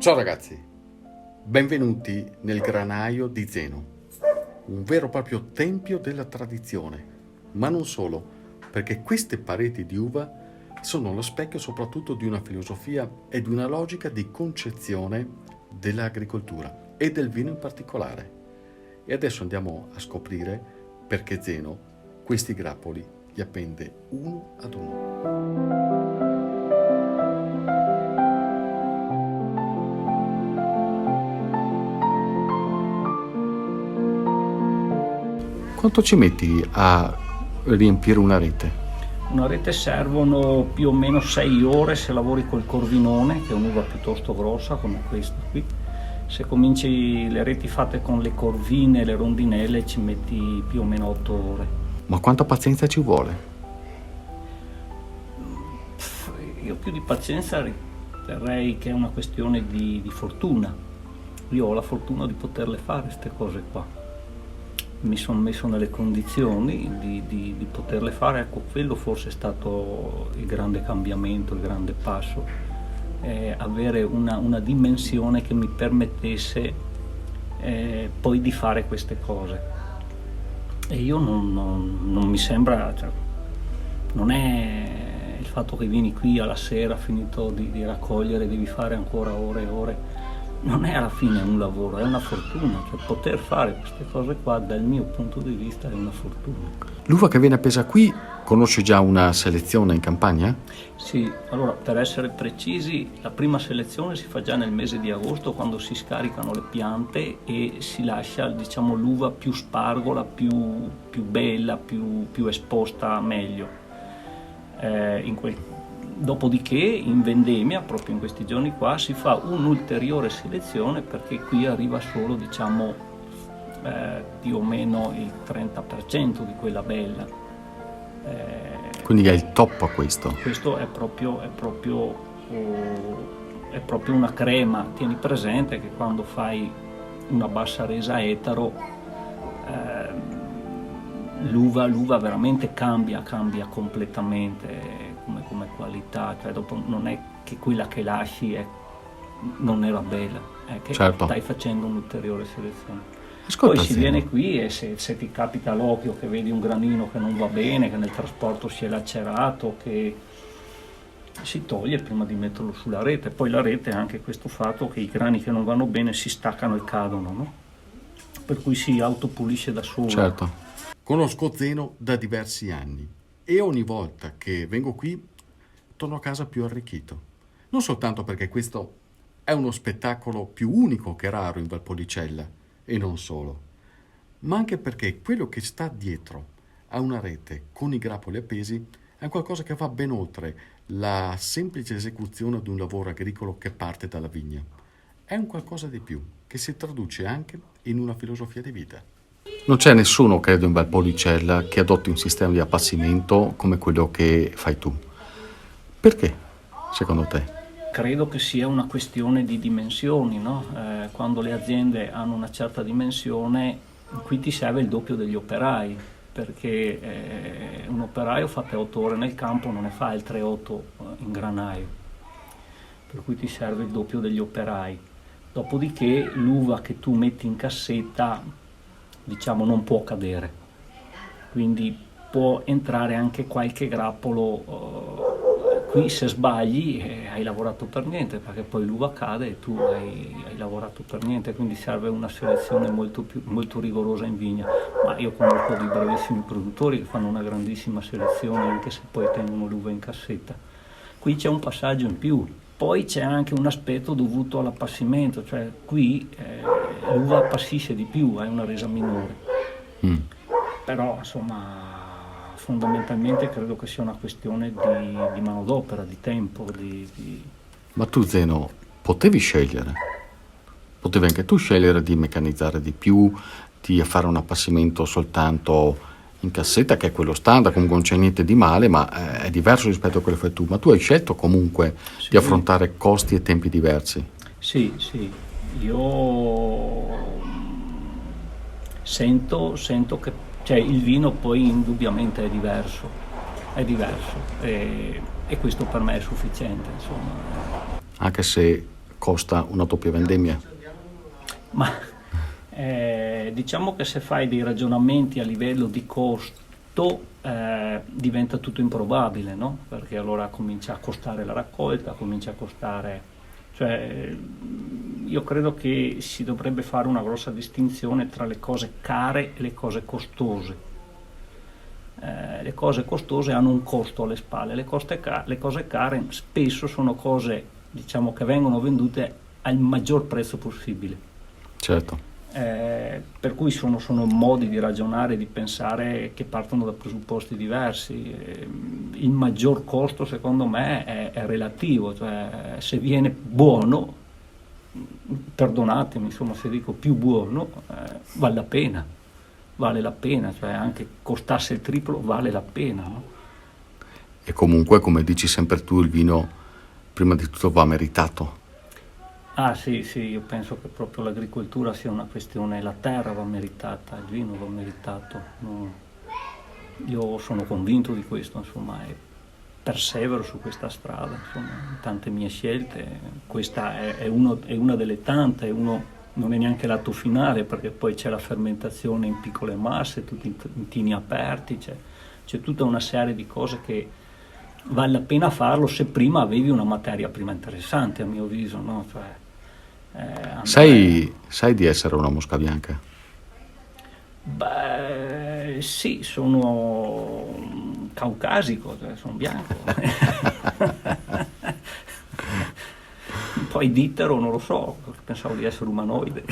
Ciao ragazzi, benvenuti nel granaio di Zeno, un vero e proprio tempio della tradizione, ma non solo, perché queste pareti di uva sono lo specchio soprattutto di una filosofia e di una logica di concezione dell'agricoltura e del vino in particolare. E adesso andiamo a scoprire perché Zeno questi grappoli li appende uno ad uno. Quanto ci metti a riempire una rete? Una rete servono più o meno 6 ore se lavori col corvinone, che è un'uva piuttosto grossa come questa qui. Se cominci le reti fatte con le corvine e le rondinelle ci metti più o meno 8 ore. Ma quanta pazienza ci vuole? Io più di pazienza riterrei che è una questione di fortuna. Io ho la fortuna di poterle fare queste cose qua. Mi sono messo nelle condizioni di poterle fare, ecco, quello forse è stato il grande cambiamento, il grande passo, avere una dimensione che mi permettesse poi di fare queste cose. E io non mi sembra, cioè, non è il fatto che vieni qui alla sera, finito di raccogliere, devi fare ancora ore e ore. Non è alla fine un lavoro, è una fortuna, cioè poter fare queste cose qua dal mio punto di vista è una fortuna. L'uva che viene appesa qui conosce già una selezione in campagna? Sì, allora per essere precisi la prima selezione si fa già nel mese di agosto quando si scaricano le piante e si lascia, diciamo, l'uva più spargola, più bella, più esposta meglio. Dopodiché in vendemmia, proprio in questi giorni qua, si fa un'ulteriore selezione perché qui arriva solo, diciamo, più o meno il 30% di quella bella. Quindi è il top a questo? Questo è proprio una crema. Tieni presente che quando fai una bassa resa etaro, l'uva veramente cambia completamente come qualità, cioè dopo non è che quella che lasci non era bella, è che certo. Stai facendo un'ulteriore selezione. Ascolta, poi si viene qui e se ti capita l'occhio che vedi un granino che non va bene, che nel trasporto si è lacerato, che si toglie prima di metterlo sulla rete. Poi la rete ha anche questo fatto che i grani che non vanno bene si staccano e cadono, no? Per cui si autopulisce da solo. Certo. Conosco Zeno da diversi anni e ogni volta che vengo qui torno a casa più arricchito. Non soltanto perché questo è uno spettacolo più unico che raro in Valpolicella, e non solo, ma anche perché quello che sta dietro a una rete con i grappoli appesi è qualcosa che va ben oltre la semplice esecuzione di un lavoro agricolo che parte dalla vigna. È un qualcosa di più, che si traduce anche in una filosofia di vita. Non c'è nessuno, credo, in Valpolicella che adotti un sistema di appassimento come quello che fai tu. Perché, secondo te? Credo che sia una questione di dimensioni, no? Quando le aziende hanno una certa dimensione, qui ti serve il doppio degli operai, perché un operaio fa 8 ore nel campo non ne fa altre 8 in granaio, per cui ti serve il doppio degli operai. Dopodiché l'uva che tu metti in cassetta, diciamo, non può cadere, quindi può entrare anche qualche grappolo. Qui se sbagli hai lavorato per niente, perché poi l'uva cade e tu hai lavorato per niente, quindi serve una selezione molto rigorosa in vigna. Ma io conosco dei bravissimi produttori che fanno una grandissima selezione anche se poi tengono l'uva in cassetta. Qui c'è un passaggio in più, poi c'è anche un aspetto dovuto all'appassimento, cioè qui l'uva appassisce di più, hai una resa minore. Però insomma fondamentalmente credo che sia una questione di manodopera, di tempo. Ma tu, Zeno, potevi scegliere? Potevi anche tu scegliere di meccanizzare di più, di fare un appassimento soltanto in cassetta, che è quello standard, comunque non c'è niente di male, ma è diverso rispetto a quello che fai tu. Ma tu hai scelto comunque di affrontare costi e tempi diversi. Sì, io sento che il vino poi indubbiamente è diverso e questo per me è sufficiente, insomma. Anche se costa una doppia vendemmia? Ma diciamo che se fai dei ragionamenti a livello di costo diventa tutto improbabile, no? Perché allora comincia a costare la raccolta, comincia a costare... Cioè, io credo che si dovrebbe fare una grossa distinzione tra le cose care e le cose costose. Le cose costose hanno un costo alle spalle, le cose care spesso sono cose, diciamo, che vengono vendute al maggior prezzo possibile. Certo. Per cui sono modi di ragionare, di pensare che partono da presupposti diversi. Il maggior costo secondo me è relativo, cioè se viene buono, perdonatemi, insomma, se dico più buono, vale la pena, cioè anche costasse il triplo vale la pena, no? E comunque, come dici sempre tu, il vino prima di tutto va meritato. Ah sì, io penso che proprio l'agricoltura sia una questione, la terra va meritata, il vino va meritato. No? Io sono convinto di questo, insomma, e persevero su questa strada, insomma, in tante mie scelte. Questa è una delle tante, non è neanche l'atto finale, perché poi c'è la fermentazione in piccole masse, tutti in tini aperti, c'è tutta una serie di cose che vale la pena farlo se prima avevi una materia prima interessante, a mio avviso, no? Cioè, Sai di essere una mosca bianca? Beh, sì, sono caucasico, cioè sono bianco. Poi dittero non lo so, pensavo di essere umanoide.